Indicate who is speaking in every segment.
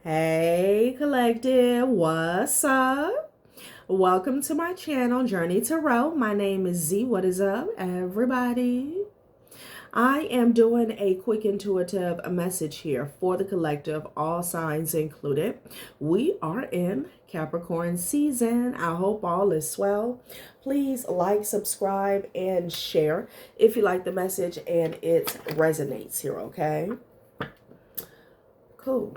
Speaker 1: Hey collective, what's up? Welcome to my channel, Journey Tarot. My name is Z. What is up, everybody? I am doing a quick intuitive message here for the collective, all signs included. We are in Capricorn season. I hope all is well. Please like, subscribe, and share if you like the message and it resonates here, okay? Cool.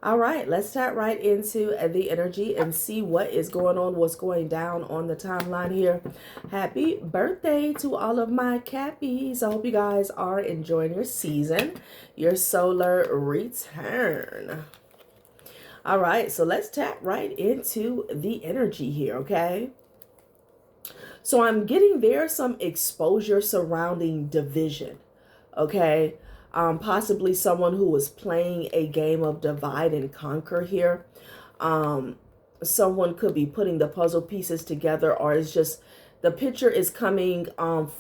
Speaker 1: All right, let's tap right into the energy and see what is going on, what's going down on the timeline here. Happy birthday to all of my Cappies. I hope you guys are enjoying your season, your solar return. All right, so let's tap right into the energy here, okay? So I'm getting there some exposure surrounding division, okay? Possibly someone who was playing a game of divide and conquer here. Someone could be putting the puzzle pieces together, or it's just the picture is coming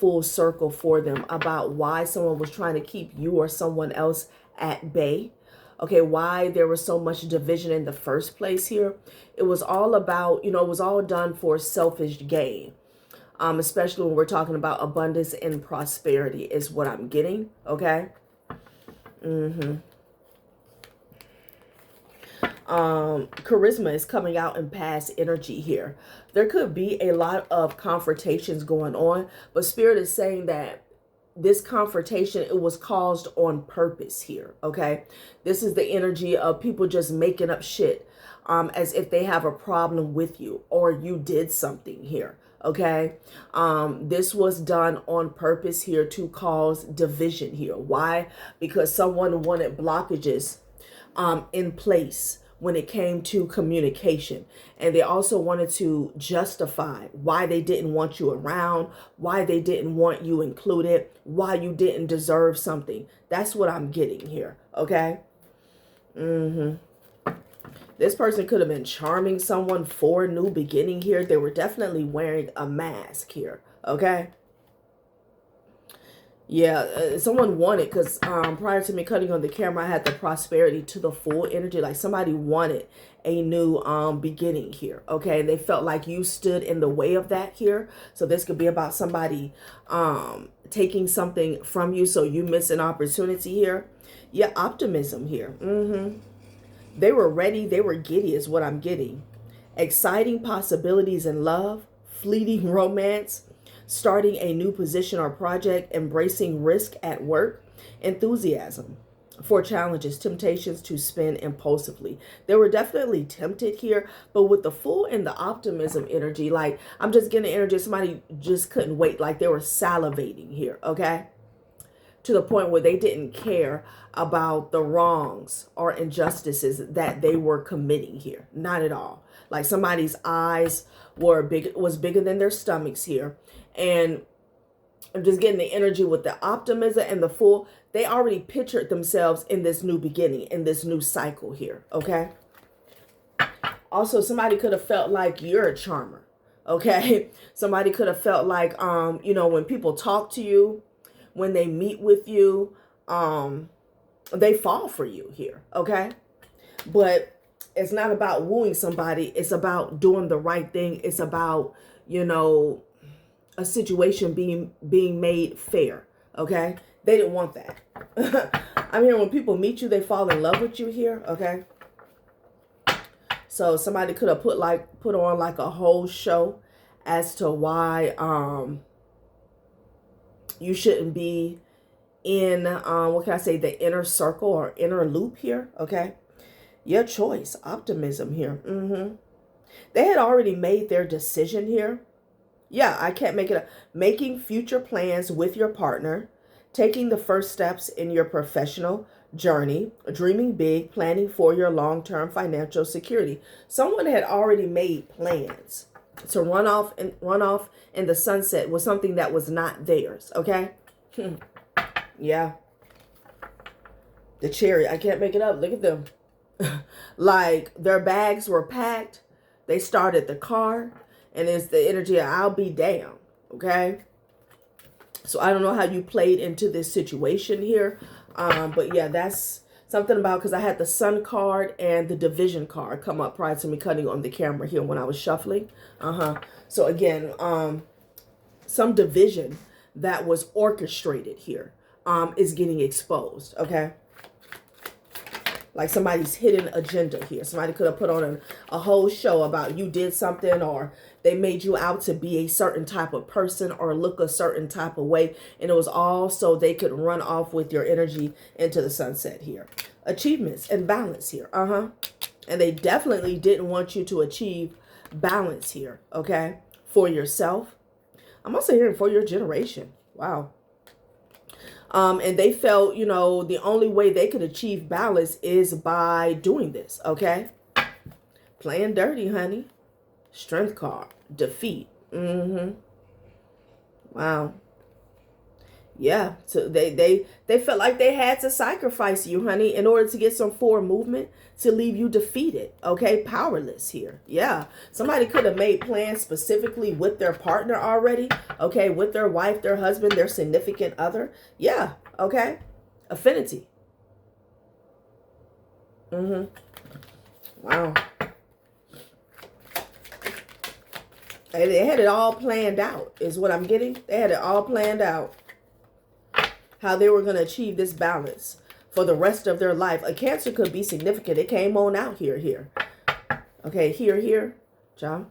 Speaker 1: full circle for them about why someone was trying to keep you or someone else at bay. Okay, why there was so much division in the first place here. It was all about, it was all done for selfish gain. Especially when we're talking about abundance and prosperity is what I'm getting, okay? Charisma is coming out in past energy here. There could be a lot of confrontations going on, but Spirit is saying that this confrontation, it was caused on purpose here, okay? This is the energy of people just making up shit as if they have a problem with you or you did something here. Okay, this was done on purpose here to cause division here. Why? Because someone wanted blockages in place when it came to communication, and they also wanted to justify why they didn't want you around, why they didn't want you included, why you didn't deserve something. That's what I'm getting here. Okay. This person could have been charming someone for a new beginning here. They were definitely wearing a mask here, okay? Yeah, someone wanted, because prior to me cutting on the camera, I had the prosperity to the full energy. Like somebody wanted a new beginning here, okay? They felt like you stood in the way of that here. So this could be about somebody taking something from you, so you miss an opportunity here. Yeah, optimism here. They were ready. They were giddy is what I'm getting. Exciting possibilities in love, fleeting romance, starting a new position or project, embracing risk at work, enthusiasm for challenges, temptations to spend impulsively. They were definitely tempted here, but with the full and the optimism energy, like I'm just getting the energy of somebody just couldn't wait. Like they were salivating here, okay? To the point where they didn't care about the wrongs or injustices that they were committing here. Not at all. Like somebody's eyes was bigger than their stomachs here. And I'm just getting the energy with the optimism and the full. They already pictured themselves in this new beginning, in this new cycle here. Okay. Also, somebody could have felt like you're a charmer. Okay. Somebody could have felt like, when people talk to you, when they meet with you, they fall for you here, okay? But it's not about wooing somebody. It's about doing the right thing. It's about, a situation being made fair, okay? They didn't want that. I'm hearing when people meet you, they fall in love with you here, okay? So somebody could have put on like a whole show as to why you shouldn't be in, the inner circle or inner loop here, okay? Your choice, optimism here. They had already made their decision here. Yeah, I can't make it up. Making future plans with your partner, taking the first steps in your professional journey, dreaming big, planning for your long-term financial security. Someone had already made plans to run off in the sunset with something that was not theirs, okay? Yeah. The Chariot, I can't make it up. Look at them. Like their bags were packed. They started the car, and it's the energy of I'll be damned, okay? So I don't know how you played into this situation here. But yeah, that's Something about, because I had the Sun card and the Division card come up prior to me cutting on the camera here when I was shuffling. So again, some division that was orchestrated here is getting exposed, okay? Like somebody's hidden agenda here. Somebody could have put on a whole show about you did something, or they made you out to be a certain type of person or look a certain type of way. And it was all so they could run off with your energy into the sunset here. Achievements and balance here. And they definitely didn't want you to achieve balance here, okay? For yourself. I'm also hearing for your generation. Wow. And they felt, you know, the only way they could achieve balance is by doing this, okay? Playing dirty, honey. Strength card. Defeat. Wow. Yeah. So they felt like they had to sacrifice you, honey, in order to get some forward movement, to leave you defeated, okay? Powerless here. Yeah. Somebody could have made plans specifically with their partner already, okay? With their wife, their husband, their significant other. Yeah. Okay. Affinity. Wow. They had it all planned out, is what I'm getting. They had it all planned out. How they were going to achieve this balance for the rest of their life. A Cancer could be significant. It came on out here. Okay, here, John.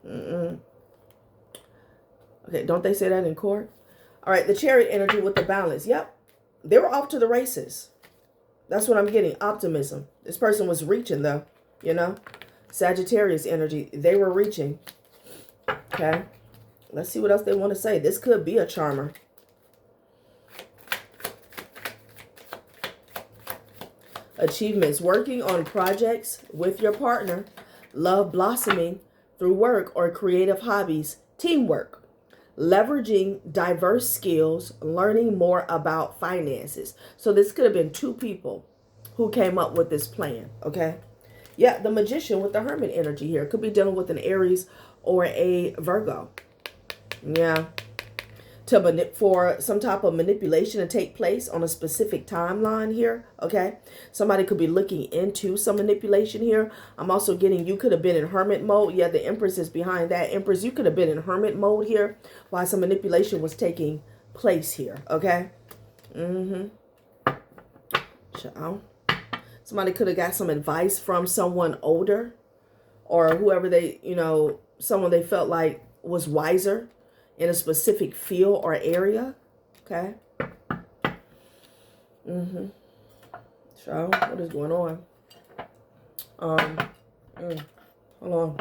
Speaker 1: Okay, don't they say that in court? All right, the Chariot energy with the balance. Yep, they were off to the races. That's what I'm getting. Optimism. This person was reaching, though, you know. Sagittarius energy. They were reaching. Okay, let's see what else they want to say. This could be a charmer. Achievements, working on projects with your partner, love blossoming through work or creative hobbies, teamwork, leveraging diverse skills, learning more about finances. So this could have been two people who came up with this plan, okay? Yeah, the Magician with the Hermit energy here. Could be dealing with an Aries or a Virgo. Yeah. For some type of manipulation to take place on a specific timeline here, okay? Somebody could be looking into some manipulation here. I'm also getting you could have been in hermit mode. Yeah, the Empress is behind that. Empress, you could have been in hermit mode here while some manipulation was taking place here, okay? Ciao. Somebody could have got some advice from someone older or whoever they, you know, someone they felt like was wiser in a specific field or area. Okay. So, what is going on? Hold on.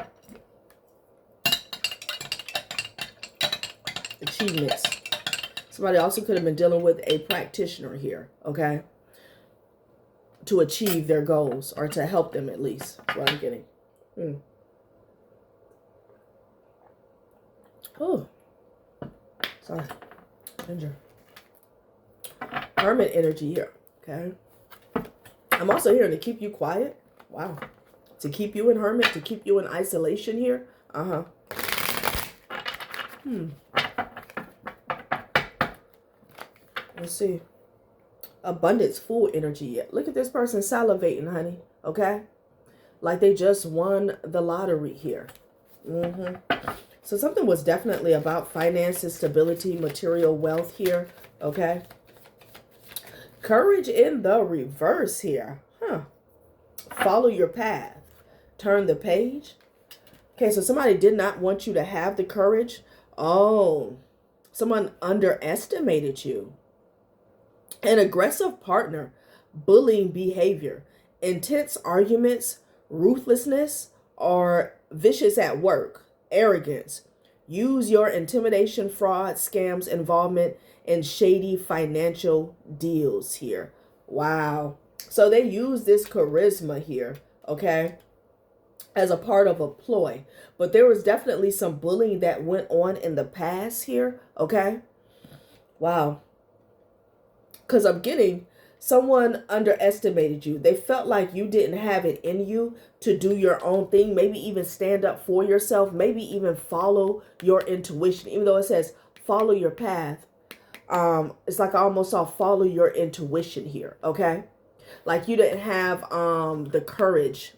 Speaker 1: Achievements. Somebody also could have been dealing with a practitioner here, okay? To achieve their goals or to help them at least. That's what I'm getting. Oh. Sorry. Ginger. Hermit energy here, okay? I'm also hearing to keep you quiet. Wow. To keep you in hermit, to keep you in isolation here. Let's see. Abundance, full energy yet. Look at this person salivating, honey. Okay? Like they just won the lottery here. So something was definitely about finances, stability, material wealth here. Okay? Courage in the reverse here. Follow your path. Turn the page. Okay, so somebody did not want you to have the courage. Oh, someone underestimated you. An aggressive partner, bullying behavior, intense arguments, ruthlessness, or vicious at work, arrogance. Use your intimidation, fraud, scams, involvement in shady financial deals here. Wow. So they use this charisma here, okay, as a part of a ploy. But there was definitely some bullying that went on in the past here, okay? Wow. Because I'm getting someone underestimated you. They felt like you didn't have it in you to do your own thing. Maybe even stand up for yourself. Maybe even follow your intuition. Even though it says follow your path. It's like I almost saw follow your intuition here. Okay. Like you didn't have the courage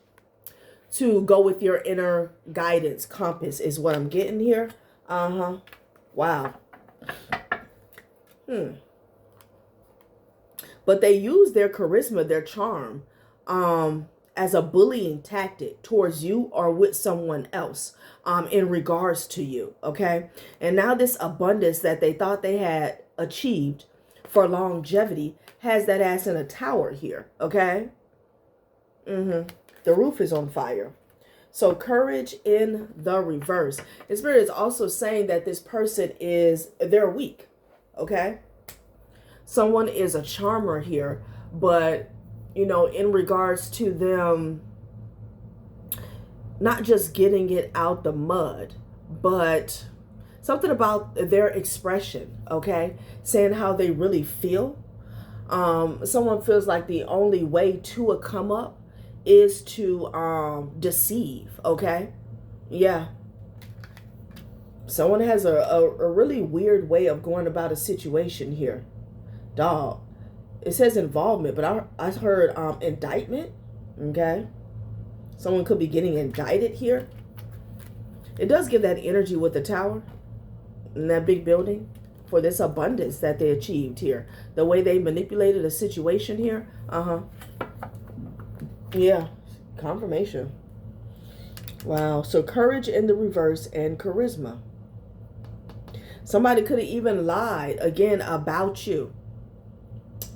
Speaker 1: to go with your inner guidance compass is what I'm getting here. Wow. But they use their charisma, their charm, as a bullying tactic towards you or with someone else, in regards to you. Okay. And now this abundance that they thought they had achieved for longevity has that ass in a tower here. Okay. The roof is on fire. So courage in the reverse. The Spirit is also saying that this person they're weak. Okay. Someone is a charmer here, but, you know, in regards to them not just getting it out the mud, but something about their expression, okay? Saying how they really feel. Someone feels like the only way to a come up is to deceive, okay? Yeah. Someone has a really weird way of going about a situation here. Dog. It says involvement, but I heard indictment. Okay. Someone could be getting indicted here. It does give that energy with the tower in that big building for this abundance that they achieved here. The way they manipulated a situation here. Yeah. Confirmation. Wow. So courage in the reverse and charisma. Somebody could have even lied again about you.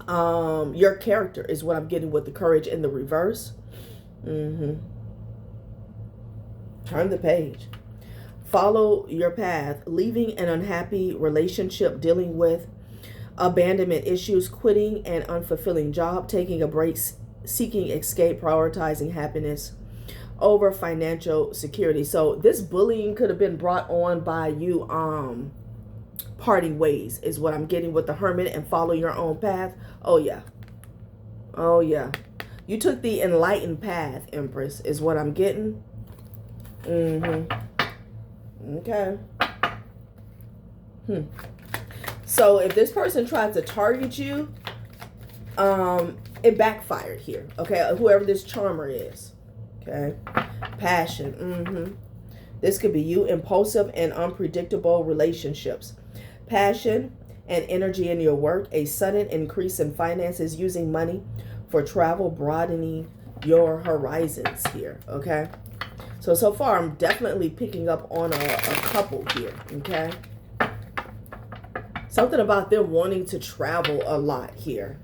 Speaker 1: Your character is what I'm getting with the courage in the reverse. Turn the page. Follow your path. Leaving an unhappy relationship, dealing with abandonment issues, quitting an unfulfilling job, taking a break, seeking escape, prioritizing happiness over financial security. So this bullying could have been brought on by you parting ways is what I'm getting with the Hermit and follow your own path. Oh yeah. Oh yeah. You took the enlightened path, Empress, is what I'm getting. Okay. So if this person tried to target you, it backfired here. Okay, whoever this charmer is. Okay. Passion. This could be you, impulsive and unpredictable relationships. Passion and energy in your work, a sudden increase in finances, using money for travel, broadening your horizons here, okay? So far, I'm definitely picking up on a couple here, okay? Something about them wanting to travel a lot here.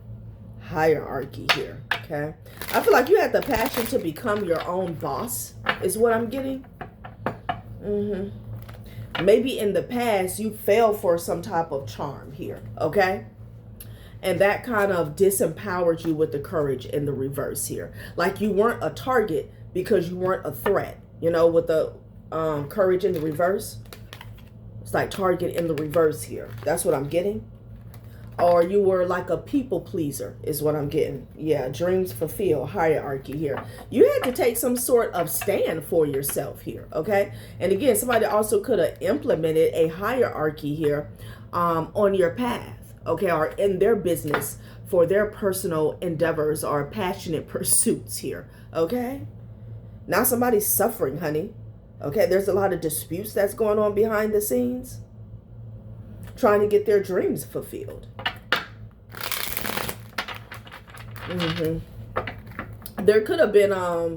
Speaker 1: Hierarchy here, okay? I feel like you had the passion to become your own boss, is what I'm getting. Maybe in the past, you fell for some type of charm here, okay? And that kind of disempowered you with the courage in the reverse here. Like you weren't a target because you weren't a threat. You know, with the courage in the reverse. It's like target in the reverse here. That's what I'm getting. Or you were like a people pleaser is what I'm getting. Yeah, dreams fulfilled, hierarchy here. You had to take some sort of stand for yourself here, okay? And again, somebody also could have implemented a hierarchy here on your path, okay? Or in their business for their personal endeavors or passionate pursuits here, okay? Now somebody's suffering, honey. Okay, there's a lot of disputes that's going on behind the scenes. Trying to get their dreams fulfilled. There could have been, I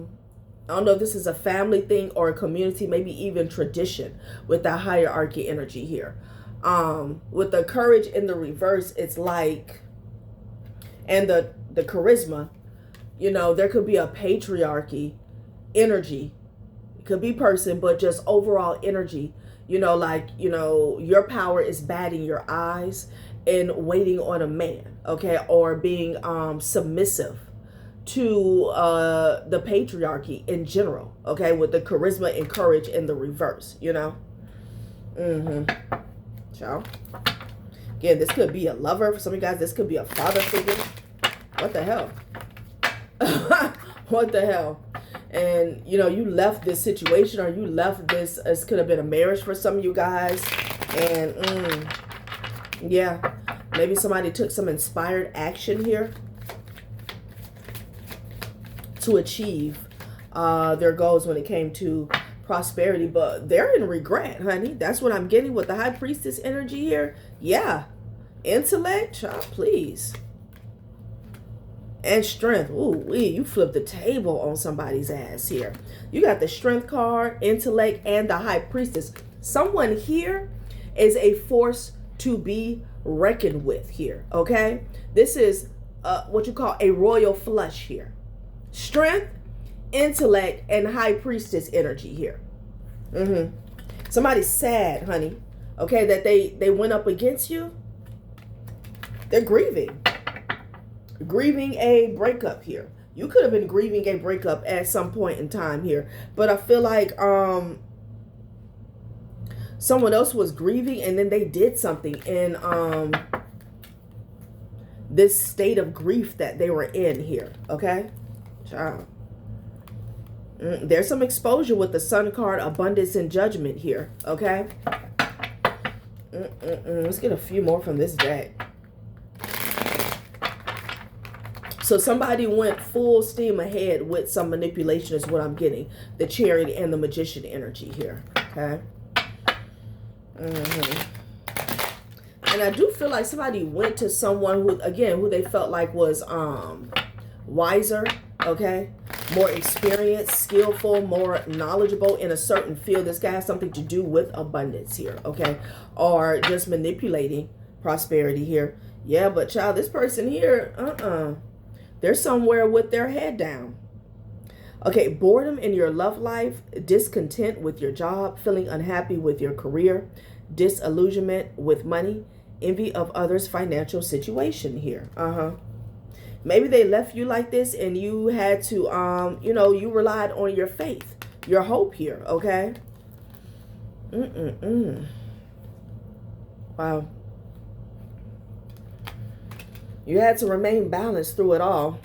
Speaker 1: don't know if this is a family thing or a community, maybe even tradition with that hierarchy energy here. With the courage in the reverse, it's like, and the charisma, you know, there could be a patriarchy energy. It could be person, but just overall energy. You know, like, you know, your power is batting your eyes and waiting on a man, okay? Or being submissive to the patriarchy in general, okay? With the charisma and courage in the reverse, you know? Ciao. Again, this could be a lover. For some of you guys, this could be a father figure. What the hell? What the hell? And, you know, you left this situation or you left this, this could have been a marriage for some of you guys. And, yeah, maybe somebody took some inspired action here. to achieve their goals when it came to prosperity, but they're in regret, honey. That's what I'm getting with the High Priestess energy here. Yeah. Intellect, child, please. And strength. Ooh, you flipped the table on somebody's ass here. You got the strength card, intellect, and the High Priestess. Someone here is a force to be reckoned with here, okay? This is what you call a royal flush here. Strength, intellect, and High Priestess energy here. Somebody's sad, honey, okay, that they went up against you. They're grieving a breakup here. You could have been grieving a breakup at some point in time here, but I feel like someone else was grieving and then they did something in this state of grief that they were in here, okay? Child. There's some exposure with the Sun card, abundance and judgment here, okay? Let's get a few more from this deck. So somebody went full steam ahead with some manipulation is what I'm getting. The Chariot and the Magician energy here, okay? And I do feel like somebody went to someone who, again, who they felt like was wiser, okay? More experienced, skillful, more knowledgeable in a certain field. This guy has something to do with abundance here, okay? Or just manipulating prosperity here. Yeah, but child, this person here, they're somewhere with their head down. Okay, boredom in your love life, discontent with your job, feeling unhappy with your career, disillusionment with money, envy of others' financial situation here. Maybe they left you like this and you had to, you know, you relied on your faith, your hope here, okay? Wow. You had to remain balanced through it all.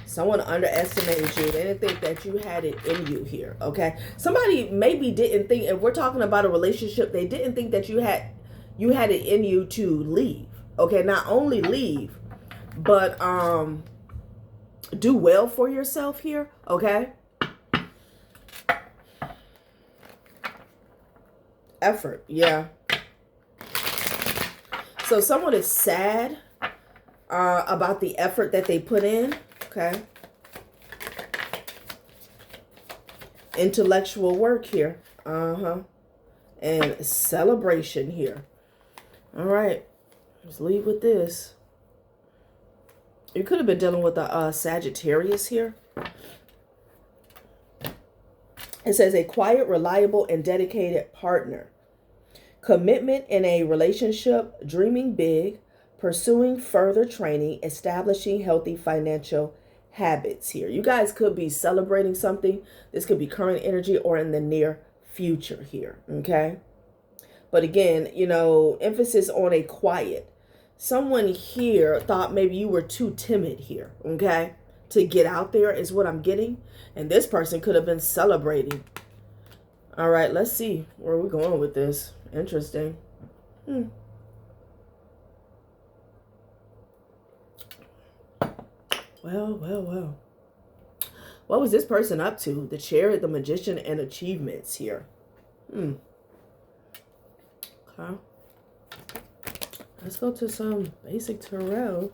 Speaker 1: Someone underestimated you. They didn't think that you had it in you here, okay? Somebody maybe didn't think, if we're talking about a relationship, they didn't think that you had it in you to leave, okay? Not only leave, but do well for yourself here, okay? Effort, yeah. So someone is sad about the effort that they put in, okay? Intellectual work here, and celebration here. All right, let's leave with this. You could have been dealing with a Sagittarius here. It says a quiet, reliable, and dedicated partner. Commitment in a relationship, dreaming big, pursuing further training, establishing healthy financial habits here. You guys could be celebrating something. This could be current energy or in the near future here, okay? But again, you know, emphasis on a quiet. Someone here thought maybe you were too timid here, okay, to get out there is what I'm getting. And this person could have been celebrating. All right, let's see where we're going with this. Interesting. Well. What was this person up to? The Chariot, the Magician, and achievements here. Okay. Let's go to some basic tarot.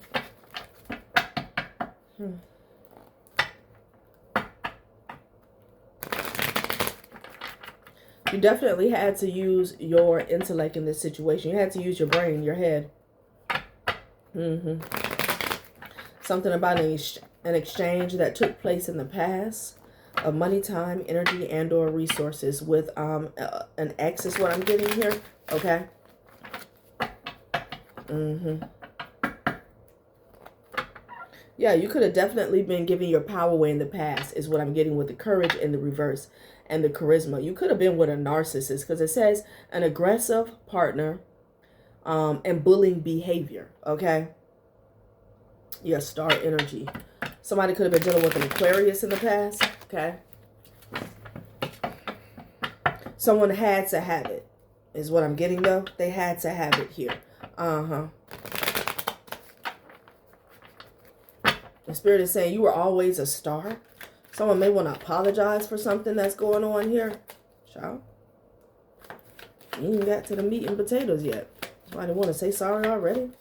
Speaker 1: You definitely had to use your intellect in this situation. You had to use your brain, your head. Something about an exchange that took place in the past of money, time, energy, and or resources with an ex is what I'm getting here. Okay. Yeah, you could have definitely been giving your power away in the past is what I'm getting with the courage in the reverse and the charisma. You could have been with a narcissist because it says an aggressive partner and bullying behavior, okay? Yeah, star energy. Somebody could have been dealing with an Aquarius in the past, okay? Someone had to have it, is what I'm getting though. They had to have it here. The Spirit is saying you were always a star. Someone may want to apologize for something that's going on here. Child. You ain't even got to the meat and potatoes yet. Somebody want to say sorry already?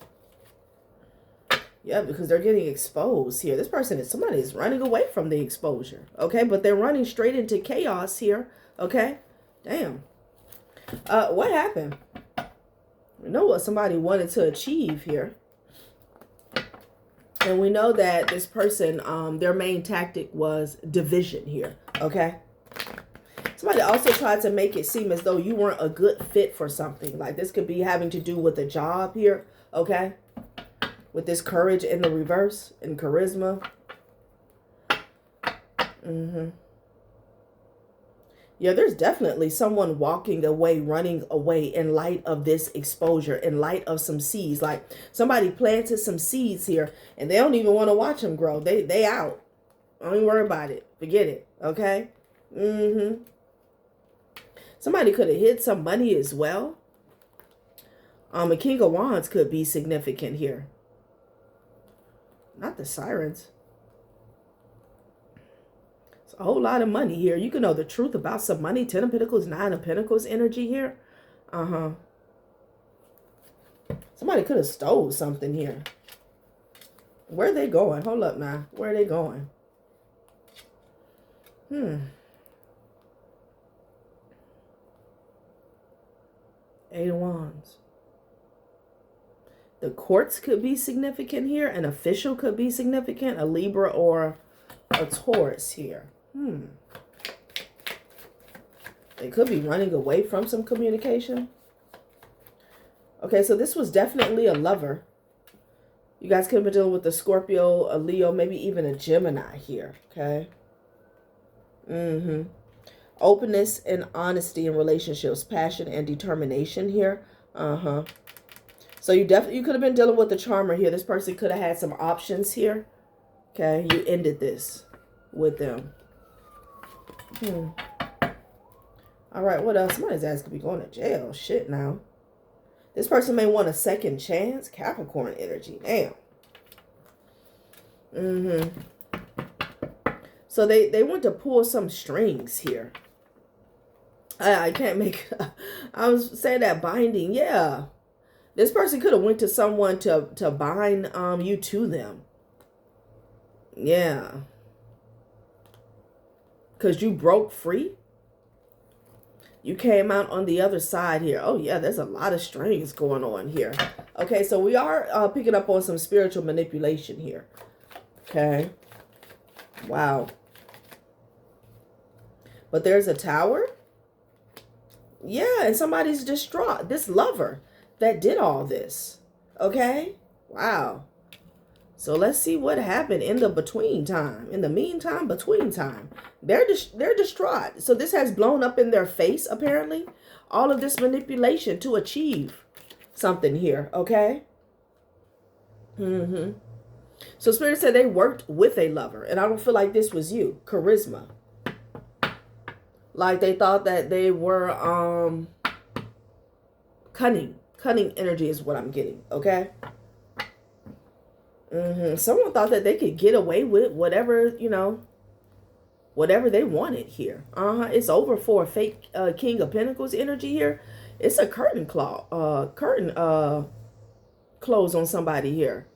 Speaker 1: Yeah, because they're getting exposed here. This person is, somebody is running away from the exposure. Okay, but they're running straight into chaos here. Okay, damn. What happened? We know what somebody wanted to achieve here. And we know that this person, their main tactic was division here. Okay. Somebody also tried to make it seem as though you weren't a good fit for something. Like this could be having to do with a job here. Okay. With this courage in the reverse and charisma. Yeah, there's definitely someone walking away, running away in light of this exposure, in light of some seeds. Like somebody planted some seeds here and they don't even want to watch them grow. They out. Don't even worry about it. Forget it. Okay. Somebody could have hid some money as well. A King of Wands could be significant here. Not the sirens. It's a whole lot of money here. You can know the truth about some money. 10 of Pentacles, 9 of Pentacles energy here. Somebody could have stole something here. Where are they going? Hold up now. Where are they going? Eight of Wands. The courts could be significant here. An official could be significant. A Libra or a Taurus here. They could be running away from some communication. Okay, so this was definitely a lover. You guys could have been dealing with a Scorpio, a Leo, maybe even a Gemini here. Okay. Openness and honesty in relationships. Passion and determination here. So you could have been dealing with the charmer here. This person could have had some options here. Okay, you ended this with them. All right, what else? Somebody's asking me going to jail. Shit now. This person may want a second chance. Capricorn energy. Damn. So they want to pull some strings here. I can't make... I was saying that binding. Yeah. This person could have went to someone to bind you to them. Yeah. Because you broke free. You came out on the other side here. Oh, yeah, there's a lot of strings going on here. Okay, so we are picking up on some spiritual manipulation here. Okay. Wow. But there's a tower. Yeah, and somebody's distraught. This lover that did all this. Okay. Wow. So let's see what happened in the between time. In the meantime, between time. They're distraught. So this has blown up in their face, apparently. All of this manipulation to achieve something here. Okay. So Spirit said they worked with a lover. And I don't feel like this was you. Charisma. Like they thought that they were cunning. Cunning energy is what I'm getting. Okay. Someone thought that they could get away with whatever, you know, whatever they wanted here. It's over for a fake King of Pentacles energy here. It's a curtain close on somebody here.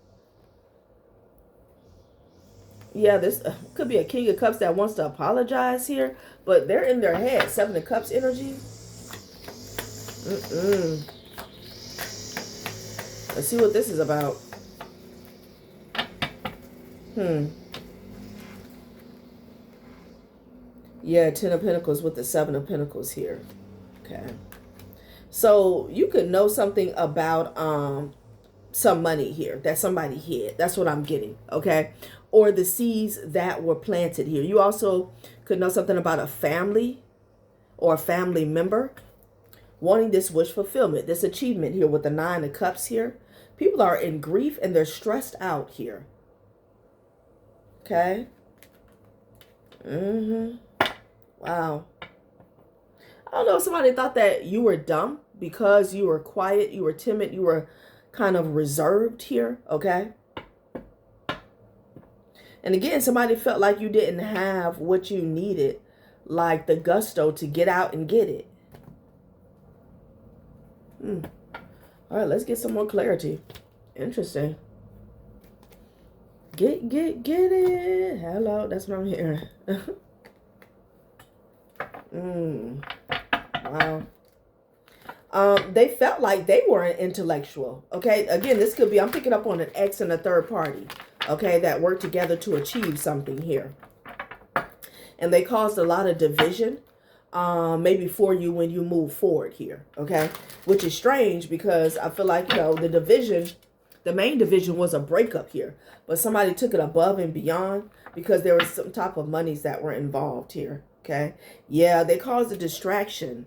Speaker 1: Yeah, this could be a King of Cups that wants to apologize here, but they're in their head. 7 of Cups energy. Let's see what this is about. Yeah, 10 of Pentacles with the 7 of Pentacles here. Okay. So you could know something about some money here that somebody hid. That's what I'm getting. Okay. Or the seeds that were planted here. You also could know something about a family or a family member wanting this wish fulfillment, this achievement here with the 9 of Cups here. People are in grief and they're stressed out here. Okay. Wow. I don't know if somebody thought that you were dumb because you were quiet, you were timid, you were kind of reserved here, okay? And again, somebody felt like you didn't have what you needed, like the gusto to get out and get it. All right, let's get some more clarity. Interesting. Get it. Hello, that's what I'm hearing. Wow. They felt like they were an intellectual. Okay, again, this could be, I'm picking up on an ex and a third party. Okay, that worked together to achieve something here. And they caused a lot of division, maybe for you when you move forward here. Okay, which is strange because I feel like, you know, the division, the main division was a breakup here. But somebody took it above and beyond because there was some type of monies that were involved here. Okay, yeah, they caused a distraction.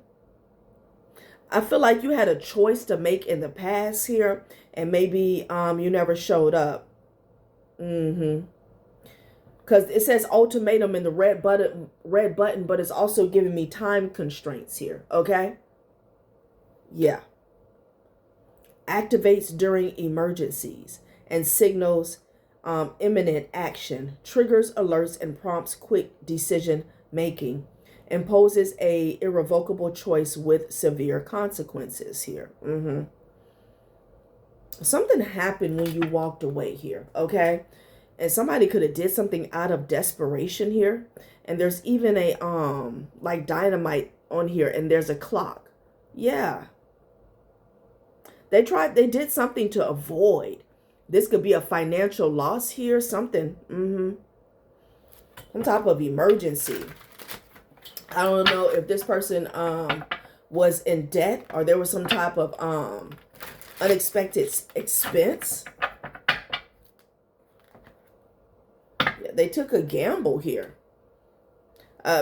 Speaker 1: I feel like you had a choice to make in the past here, and maybe you never showed up. Because it says ultimatum in the red button, but it's also giving me time constraints here. Okay. Yeah. Activates during emergencies and signals imminent action, triggers alerts and prompts quick decision making, imposes a irrevocable choice with severe consequences here. Something happened when you walked away here, okay? And somebody could have did something out of desperation here. And there's even a like dynamite on here, and there's a clock. Yeah. They did something to avoid. This could be a financial loss here, something. Some type of emergency. I don't know if this person was in debt or there was some type of unexpected expense. Yeah, they took a gamble here.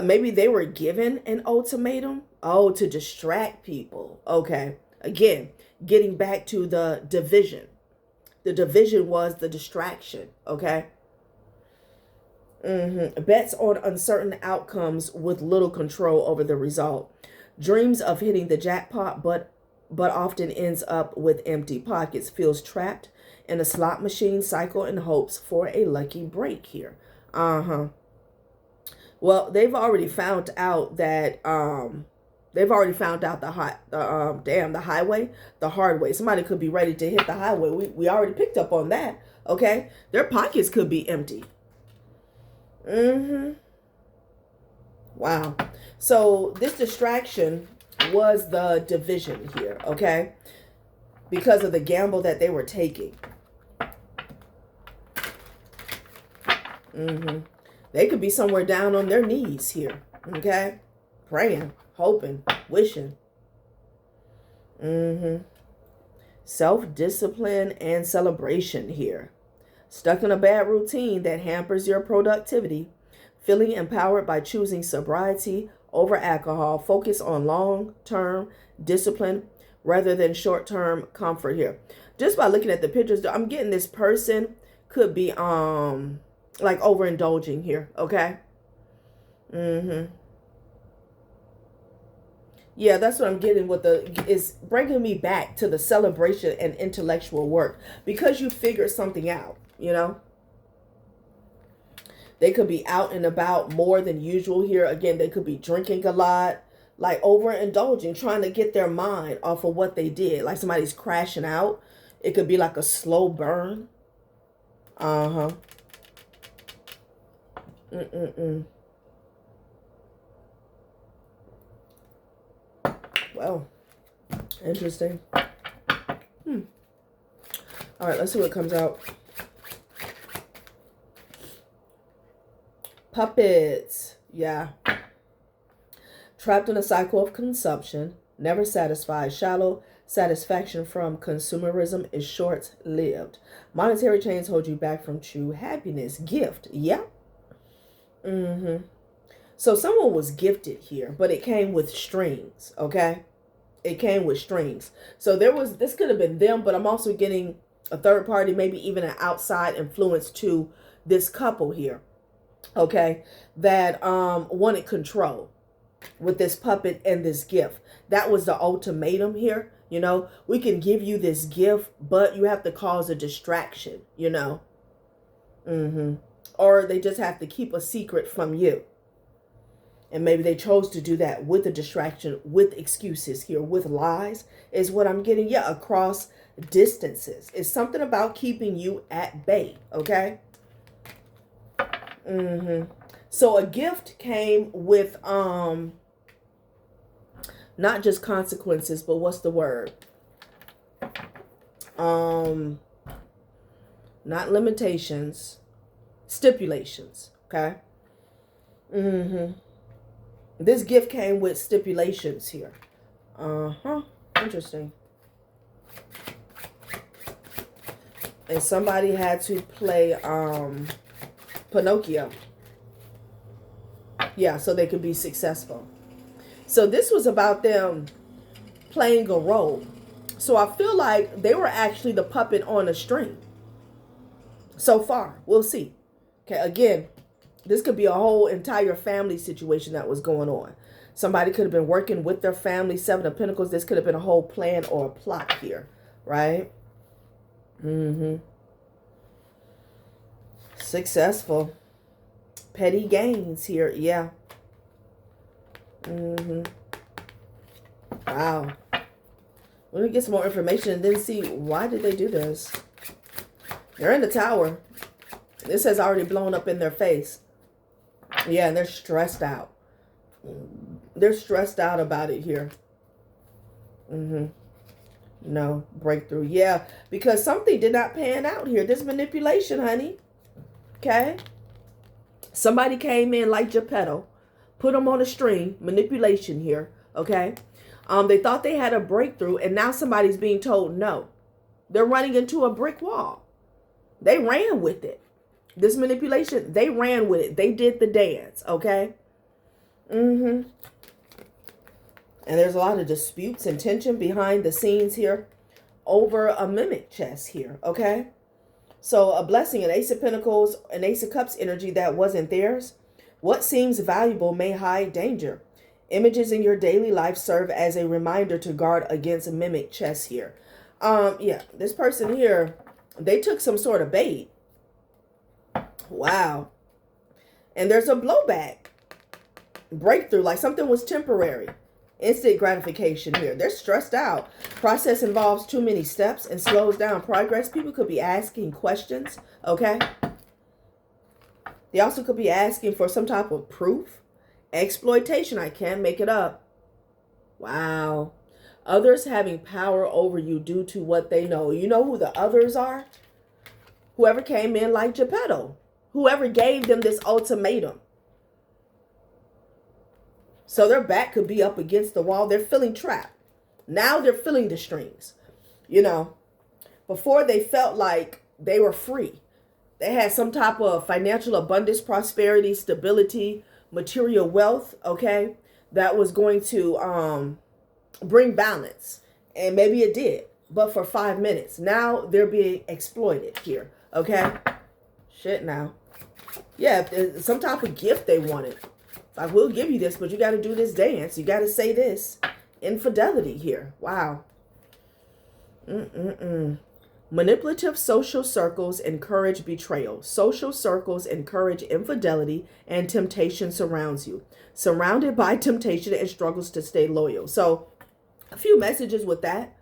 Speaker 1: Maybe they were given an ultimatum. Oh, to distract people. Okay. Again, getting back to the division. The division was the distraction. Okay. Bets on uncertain outcomes with little control over the result. Dreams of hitting the jackpot, but often ends up with empty pockets. Feels trapped in a slot machine cycle and hopes for a lucky break here. Well, they've already found out that the highway the hard way. Somebody could be ready to hit the highway. We already picked up on that. Okay, their pockets could be empty. Wow. So this distraction was the division here, okay? Because of the gamble that they were taking. They could be somewhere down on their knees here, okay? Praying, hoping, wishing. Self-discipline and celebration here. Stuck in a bad routine that hampers your productivity. Feeling empowered by choosing sobriety over alcohol. Focus on long-term discipline rather than short-term comfort here. Just by looking at the pictures, I'm getting this person could be like overindulging here, okay? Yeah, that's what I'm getting with is bringing me back to the celebration and intellectual work because you figured something out, you know? They could be out and about more than usual here. Again, they could be drinking a lot, like overindulging, trying to get their mind off of what they did. Like somebody's crashing out. It could be like a slow burn. Well, interesting. All right, let's see what comes out. Puppets. Yeah. Trapped in a cycle of consumption, never satisfied. Shallow satisfaction from consumerism is short-lived. Monetary chains hold you back from true happiness. Gift. Yeah. So someone was gifted here, but it came with strings, okay? It came with strings. So this could have been them, but I'm also getting a third party, maybe even an outside influence to this couple here, okay, that wanted control. with this puppet and this gift. That was the ultimatum here. You know, we can give you this gift, but you have to cause a distraction, you know. Or they just have to keep a secret from you. And maybe they chose to do that with a distraction, with excuses here, with lies, is what I'm getting. Yeah, across distances. It's something about keeping you at bay, okay? So a gift came with not just consequences, but what's the word? Not limitations, stipulations, okay? This gift came with stipulations here. Interesting. And somebody had to play Pinocchio. Yeah, so they could be successful. So this was about them playing a role. So I feel like they were actually the puppet on a string. So far, we'll see. Okay, again, this could be a whole entire family situation that was going on. Somebody could have been working with their family. Seven of Pentacles. This could have been a whole plan or a plot here, right? Successful. Petty gains here. Yeah. Wow. Let me get some more information and then see why did they do this. They're in the Tower. This has already blown up in their face. Yeah, and they're stressed out. They're stressed out about it here. No, breakthrough. Yeah, because something did not pan out here. This manipulation, honey. Okay? Somebody came in like Geppetto, put them on a string, manipulation here. Okay? They thought they had a breakthrough, and now somebody's being told no. They're running into a brick wall. They ran with it. This manipulation, they ran with it. They did the dance, okay? And there's a lot of disputes and tension behind the scenes here over a mimic chess here, okay? So a blessing, an Ace of Pentacles, an Ace of Cups energy that wasn't theirs. What seems valuable may hide danger. Images in your daily life serve as a reminder to guard against mimic chess here. Yeah, this person here, they took some sort of bait. Wow. And there's a blowback. Breakthrough, like something was temporary. Instant gratification here. They're stressed out. Process involves too many steps and slows down progress. People could be asking questions, okay? They also could be asking for some type of proof. Exploitation, I can't make it up. Wow. Others having power over you due to what they know. You know who the others are? Whoever came in like Geppetto. Whoever gave them this ultimatum. So their back could be up against the wall. They're feeling trapped. Now they're feeling the strings. You know, before they felt like they were free. They had some type of financial abundance, prosperity, stability, material wealth, okay, that was going to bring balance. And maybe it did, but for 5 minutes. Now they're being exploited here, okay? Shit now. Yeah, some type of gift they wanted. I will give you this, but you got to do this dance. You got to say this. Infidelity here. Wow. Manipulative social circles encourage betrayal. Social circles encourage infidelity, and temptation surrounds you. Surrounded by temptation and struggles to stay loyal. So, a few messages with that.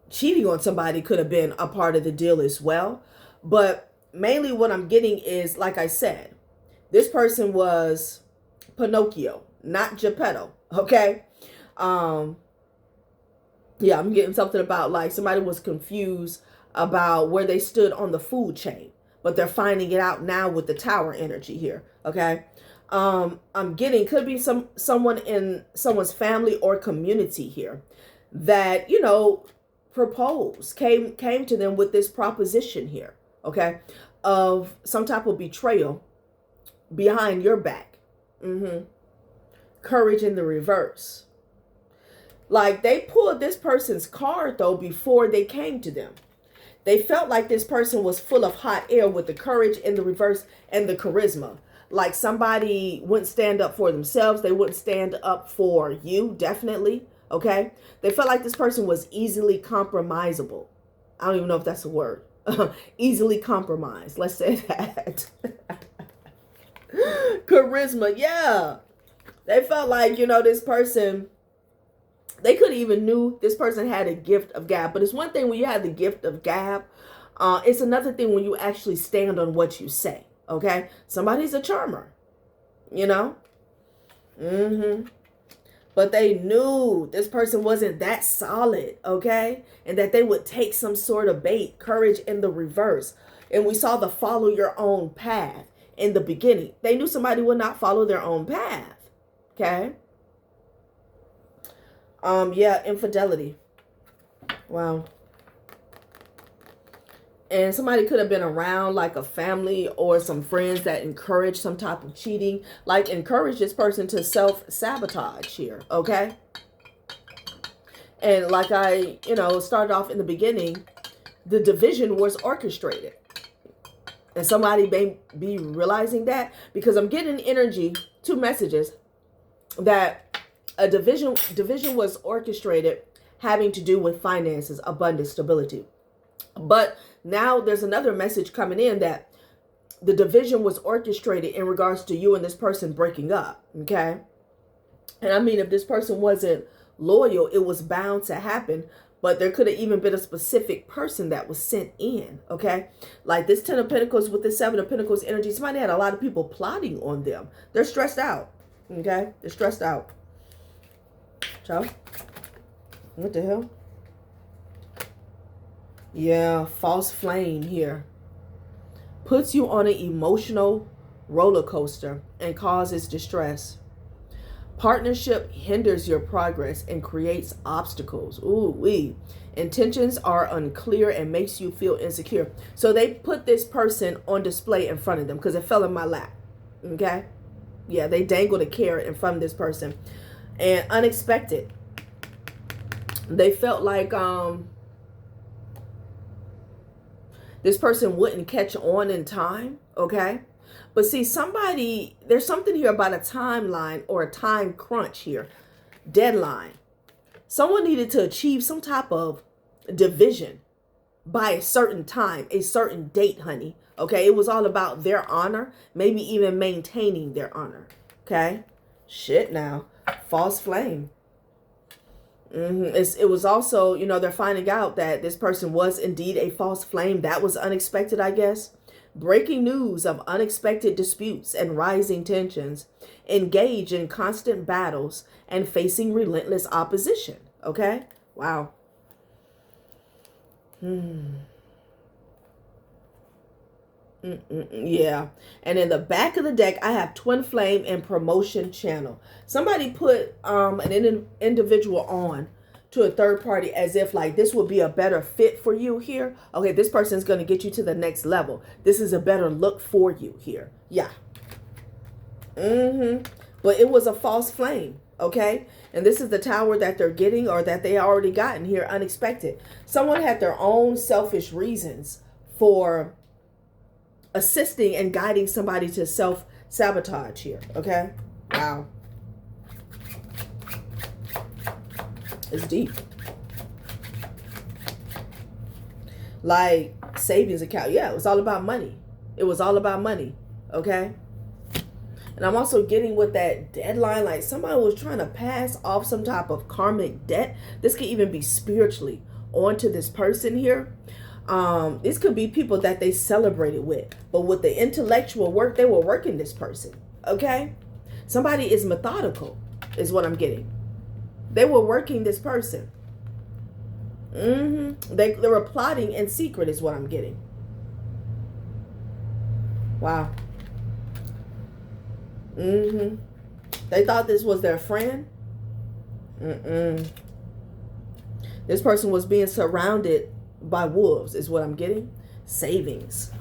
Speaker 1: Cheating on somebody could have been a part of the deal as well. But mainly what I'm getting is, like I said, this person was Pinocchio, not Geppetto, okay? Yeah, I'm getting something about like somebody was confused about where they stood on the food chain, but they're finding it out now with the Tower energy here, okay? I'm getting, could be someone in someone's family or community here that, you know, proposed, came to them with this proposition here, okay, of some type of betrayal behind your back. Courage in the reverse. Like they pulled this person's card though before they came to them. They felt like this person was full of hot air with the courage in the reverse and the charisma. like somebody wouldn't stand up for themselves. They wouldn't stand up for you, definitely. Okay. They felt like this person was easily compromisable. I don't even know if that's a word. Easily compromised. Let's say that. Charisma. Yeah. They felt like, this person, they could even knew this person had a gift of gab. But it's one thing when you have the gift of gab. It's another thing when you actually stand on what you say. Okay. Somebody's a charmer. But they knew this person wasn't that solid, okay? And that they would take some sort of bait, courage in the reverse. And we saw the follow your own path in the beginning. They knew somebody would not follow their own path, okay? Yeah, infidelity. Wow. And somebody could have been around like a family or some friends that encourage some type of cheating, like encourage this person to self-sabotage here, okay? And like I, started off in the beginning, the division was orchestrated. And somebody may be realizing that because I'm getting energy, 2 messages, that a division was orchestrated having to do with finances, abundance, stability. But now there's another message coming in that the division was orchestrated in regards to you and this person breaking up, okay? And I mean, if this person wasn't loyal, it was bound to happen, but there could have even been a specific person that was sent in, okay? Like this 10 of Pentacles with this 7 of Pentacles energy, somebody had a lot of people plotting on them. They're stressed out, okay? They're stressed out. So, what the hell? Yeah, false flame here. Puts you on an emotional roller coaster and causes distress. Partnership hinders your progress and creates obstacles. Ooh-wee. Intentions are unclear and makes you feel insecure. So they put this person on display in front of them because it fell in my lap. Okay? Yeah, they dangled a carrot in front of this person. And unexpected. They felt like this person wouldn't catch on in time, okay? But see, there's something here about a timeline or a time crunch here. Deadline. Someone needed to achieve some type of division by a certain time, a certain date, honey. Okay, it was all about their honor, maybe even maintaining their honor. Okay? Shit now. False flame. It was also, they're finding out that this person was indeed a false flame. That was unexpected, I guess. Breaking news of unexpected disputes and rising tensions. Engage in constant battles and facing relentless opposition. Okay? Wow. Yeah. And in the back of the deck, I have twin flame and promotion channel. Somebody put an individual on to a third party as if like this would be a better fit for you here. Okay, this person's going to get you to the next level. This is a better look for you here. Yeah. But it was a false flame. Okay. And this is the tower that they're getting or that they already gotten here unexpected. Someone had their own selfish reasons for assisting and guiding somebody to self-sabotage here, okay? Wow. It's deep. Like savings account. Yeah, it was all about money. It was all about money, okay? And I'm also getting with that deadline, like somebody was trying to pass off some type of karmic debt. This could even be spiritually onto this person here. This could be people that they celebrated with, but with the intellectual work, they were working this person. Okay. Somebody is methodical is what I'm getting. They were working this person. They were plotting in secret is what I'm getting. Wow. They thought this was their friend. This person was being surrounded by wolves is what I'm getting. Savings.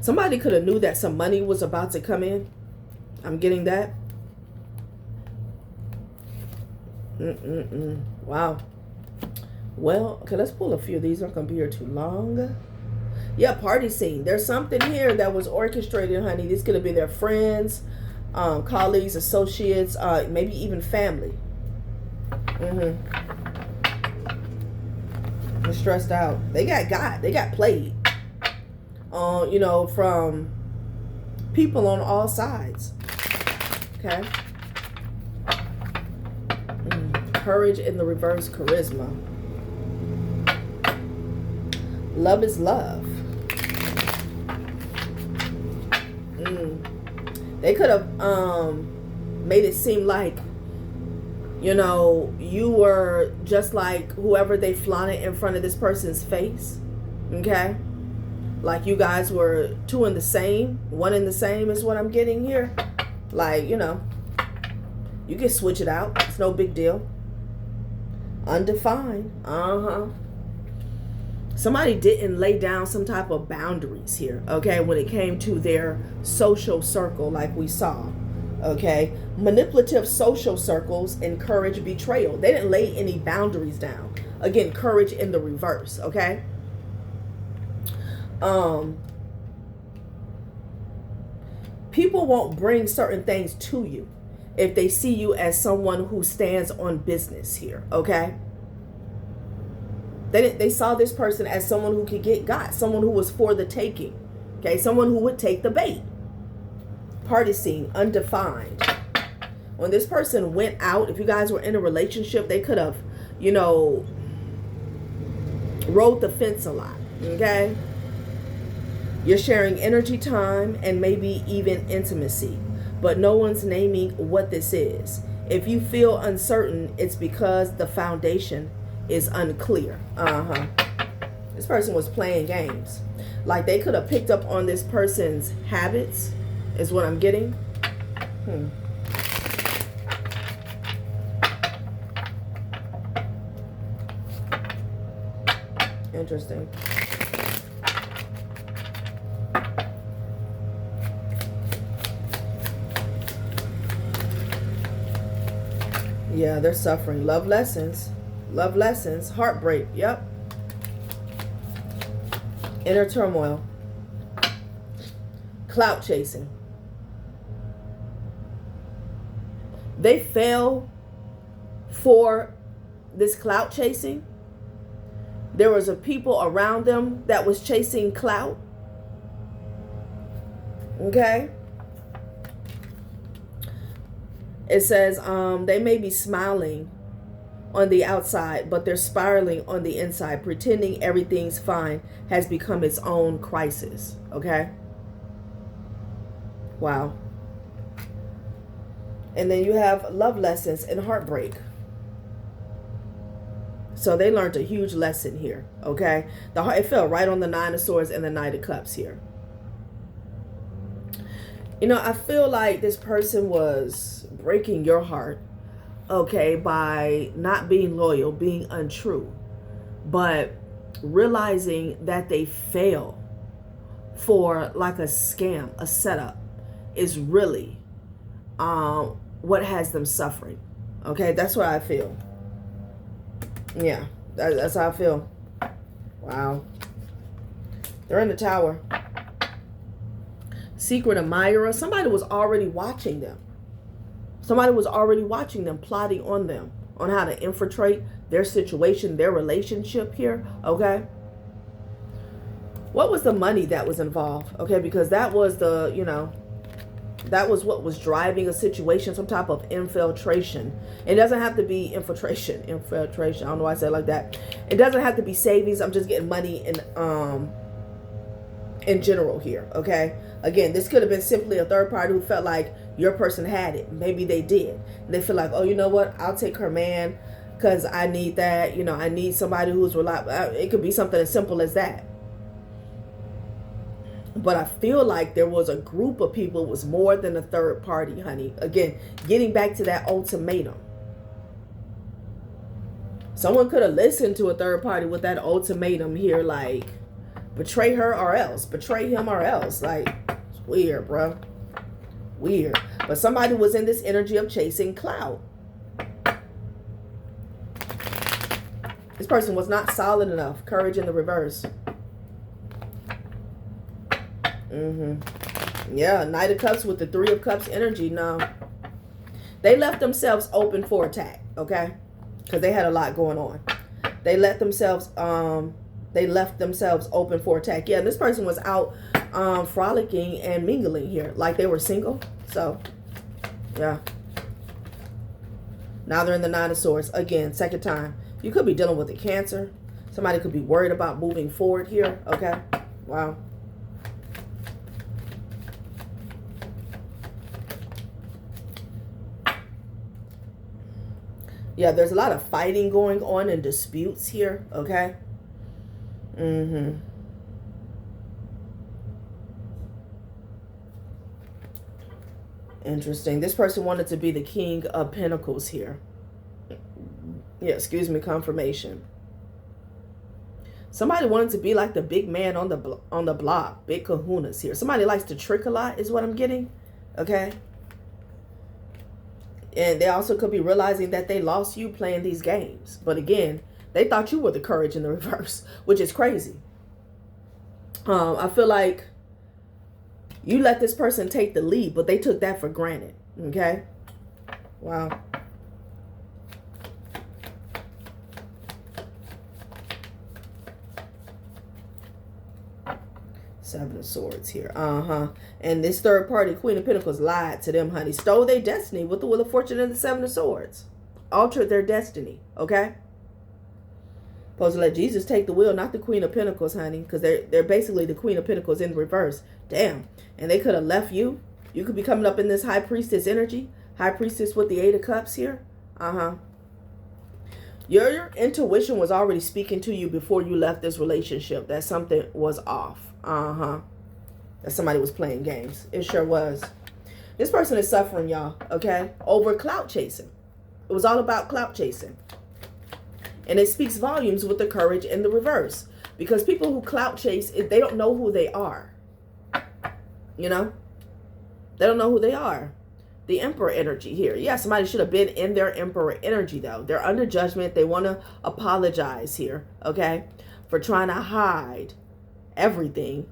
Speaker 1: Somebody could have knew that some money was about to come in. I'm getting that. Wow. Well, okay, let's pull a few of these. I'm not going to be here too long. Yeah, party scene. There's something here that was orchestrated, honey. This could have been their friends, colleagues, associates, maybe even family. They're stressed out. They got played. You know, from people on all sides. Okay. Courage in the reverse, charisma. Love is love. They could have made it seem like, you know, you were just like whoever they flaunted in front of this person's face. Okay? Like you guys were two in the same, one in the same is what I'm getting here. Like, you know, you can switch it out. It's no big deal. Undefined. Somebody didn't lay down some type of boundaries here, okay, when it came to their social circle, like we saw, okay? Manipulative social circles encourage betrayal. They didn't lay any boundaries down. Again, courage in the reverse, okay? People won't bring certain things to you if they see you as someone who stands on business here, okay? They saw this person as someone who could get got, someone who was for the taking, okay? Someone who would take the bait. Party scene, undefined. When this person went out, if you guys were in a relationship, they could have, you know, rode the fence a lot, okay? You're sharing energy, time, and maybe even intimacy, but no one's naming what this is. If you feel uncertain, it's because the foundation is unclear. This person was playing games. Like they could have picked up on this person's habits, is what I'm getting. Interesting. Yeah, they're suffering. Love lessons. Love lessons. Heartbreak. Yep. Inner turmoil. Clout chasing. They fell for this clout chasing. There was a people around them that was chasing clout. Okay. It says they may be smiling on the outside, but they're spiraling on the inside. Pretending everything's fine has become its own crisis. Okay. Wow. And then you have love lessons and heartbreak. So they learned a huge lesson here. Okay. It fell right on the Nine of Swords and the Knight of Cups here. You know, I feel like this person was breaking your heart, okay, by not being loyal, being untrue, but realizing that they fail for like a scam, a setup, is really what has them suffering. Okay, that's what I feel. Yeah, that's how I feel. Wow. They're in the Tower. Secret admirer. Somebody was already watching them. Somebody was already watching them, plotting on them, on how to infiltrate their situation, their relationship here. Okay. What was the money that was involved? Okay, because that was the, you know, that was what was driving a situation, some type of infiltration. It doesn't have to be infiltration. Infiltration. I don't know why I said it like that. It doesn't have to be savings. I'm just getting money in general here. Okay. Again, this could have been simply a third party who felt like your person had it. Maybe they did. And they feel like, oh, you know what? I'll take her man because I need that. You know, I need somebody who's reliable. It could be something as simple as that. But I feel like there was a group of people. It was more than a third party, honey. Again, getting back to that ultimatum. Someone could have listened to a third party with that ultimatum here, like, betray her or else. Betray him or else. Like, it's weird, bro. Weird. But somebody was in this energy of chasing clout. This person was not solid enough. Courage in the reverse. Yeah, Knight of Cups with the Three of Cups energy. No. They left themselves open for attack, okay? Because they had a lot going on. They left themselves open for attack. Yeah, this person was out frolicking and mingling here. Like they were single. So, yeah. Now they're in the Nine of Swords. Again, second time. You could be dealing with a Cancer. Somebody could be worried about moving forward here. Okay. Wow. Yeah, there's a lot of fighting going on and disputes here. Okay. Interesting. This person wanted to be the King of Pentacles here. Yeah, excuse me, confirmation. Somebody wanted to be like the big man on the block. Big kahunas here. Somebody likes to trick a lot is what I'm getting. Okay. And they also could be realizing that they lost you playing these games. But again, they thought you were the courage in the reverse, which is crazy. I feel like you let this person take the lead, but they took that for granted. Okay. Wow. Seven of Swords here. And this third party, Queen of Pentacles, lied to them, honey. Stole their destiny with the Wheel of Fortune and the Seven of Swords. Altered their destiny. Okay? Supposed to let Jesus take the wheel, not the Queen of Pentacles, honey. Because they're basically the Queen of Pentacles in reverse. Damn. And they could have left you. You could be coming up in this High Priestess energy. High Priestess with the Eight of Cups here. Your intuition was already speaking to you before you left this relationship. That something was off. That somebody was playing games. It sure was. This person is suffering, y'all. Okay? Over clout chasing. It was all about clout chasing. And it speaks volumes with the courage in the reverse. Because people who clout chase, they don't know who they are. You know? They don't know who they are. The Emperor energy here. Yeah, somebody should have been in their Emperor energy, though. They're under judgment. They want to apologize here, okay? For trying to hide everything.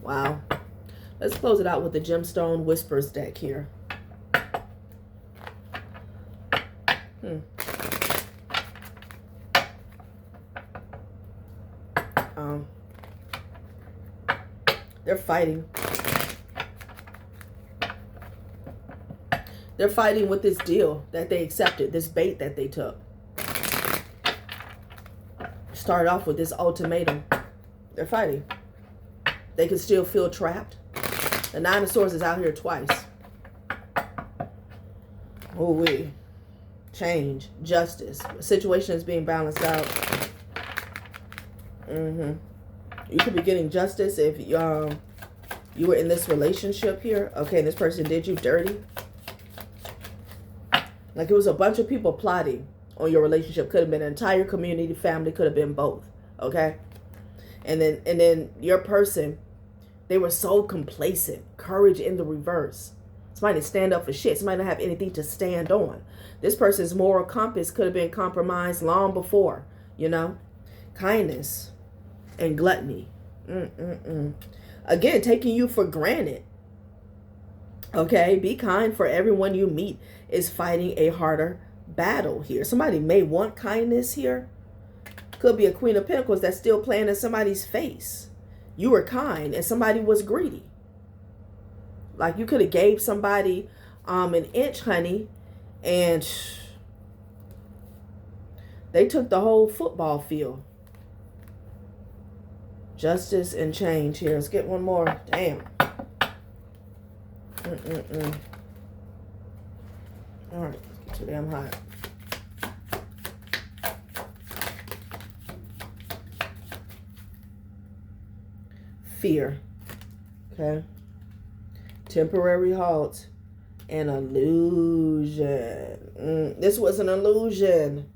Speaker 1: Wow. Let's close it out with the Gemstone Whispers deck here. They're fighting. They're fighting with this deal that they accepted, this bait that they took. Started off with this ultimatum. They're fighting. They can still feel trapped. The Nine of Swords is out here twice. Oh-wee. Change. Justice. The situation is being balanced out. You could be getting justice if you were in this relationship here. Okay, this person did you dirty. Like it was a bunch of people plotting on your relationship. Could have been an entire community, family, could have been both. Okay? And then your person, they were so complacent. Courage in the reverse. Somebody to stand up for shit. Somebody not have anything to stand on. This person's moral compass could have been compromised long before, you know? Kindness and gluttony. Again, taking you for granted. Okay? Be kind, for everyone you meet is fighting a harder battle here. Somebody may want kindness here. Could be a Queen of Pentacles that's still playing in somebody's face. You were kind and somebody was greedy. Like you could have gave somebody an inch, honey, and they took the whole football field. Justice and change here. Let's get one more. Damn. All right, let's get too damn hot. Fear. Okay. Temporary halt. An illusion. This was an illusion.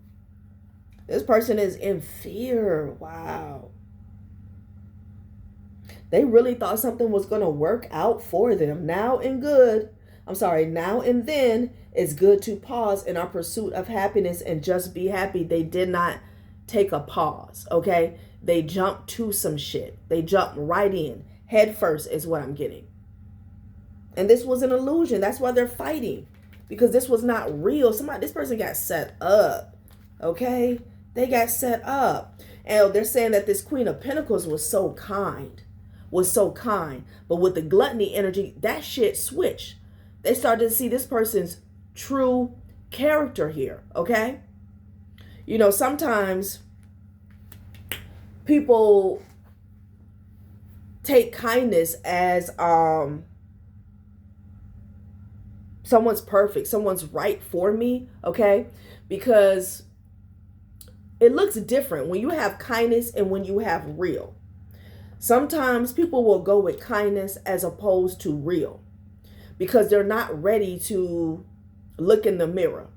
Speaker 1: This person is in fear. Wow. They really thought something was going to work out for them. Now and then it's good to pause in our pursuit of happiness and just be happy. They did not take a pause, okay? They jumped to some shit. They jumped right in. Head first is what I'm getting. And this was an illusion. That's why they're fighting. Because this was not real. This person got set up. Okay? They got set up. And they're saying that this Queen of Pentacles was so kind. But with the gluttony energy, that shit switched. They started to see this person's true character here. Okay? You know, sometimes people take kindness as someone's perfect, someone's right for me, okay? Because it looks different when you have kindness and when you have real. Sometimes people will go with kindness as opposed to real because they're not ready to look in the mirror,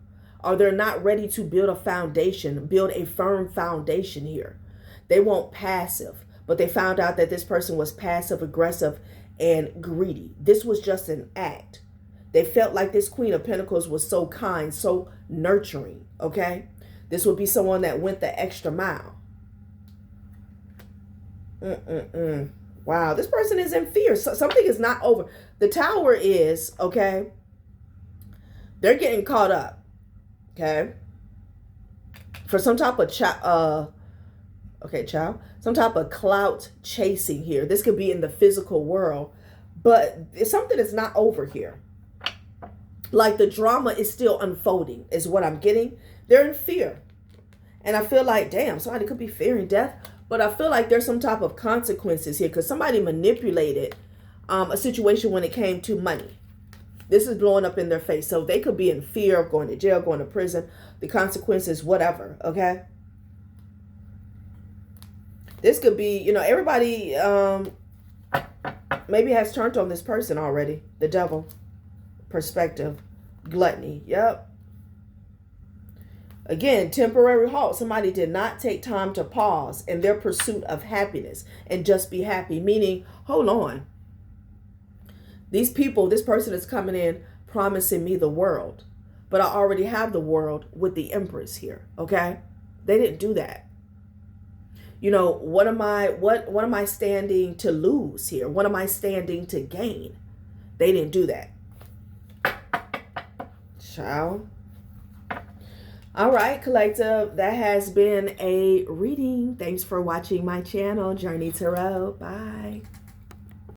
Speaker 1: or they're not ready to build a foundation, build a firm foundation here. They want passive, but they found out that this person was passive, aggressive, and greedy. This was just an act. They felt like this Queen of Pentacles was so kind, so nurturing, okay? This would be someone that went the extra mile. Wow, this person is in fear. So something is not over. The Tower is, okay, they're getting caught up, okay, for some type of some type of clout chasing here. This could be in the physical world, but it's something that's not over here. Like the drama is still unfolding is what I'm getting. They're in fear. And I feel like, damn, somebody could be fearing death. But I feel like there's some type of consequences here because somebody manipulated a situation when it came to money. This is blowing up in their face. So they could be in fear of going to jail, going to prison. The consequences, whatever, okay? This could be, you know, everybody maybe has turned on this person already. The devil. Perspective. Gluttony. Yep. Again, temporary halt. Somebody did not take time to pause in their pursuit of happiness and just be happy. Meaning, hold on. These people, this person is coming in promising me the world. But I already have the world with the Empress here. Okay? They didn't do that. You know, what am I standing to lose here? What am I standing to gain? They didn't do that. Child. All right, collective, that has been a reading. Thanks for watching my channel, Journey Tarot. Bye.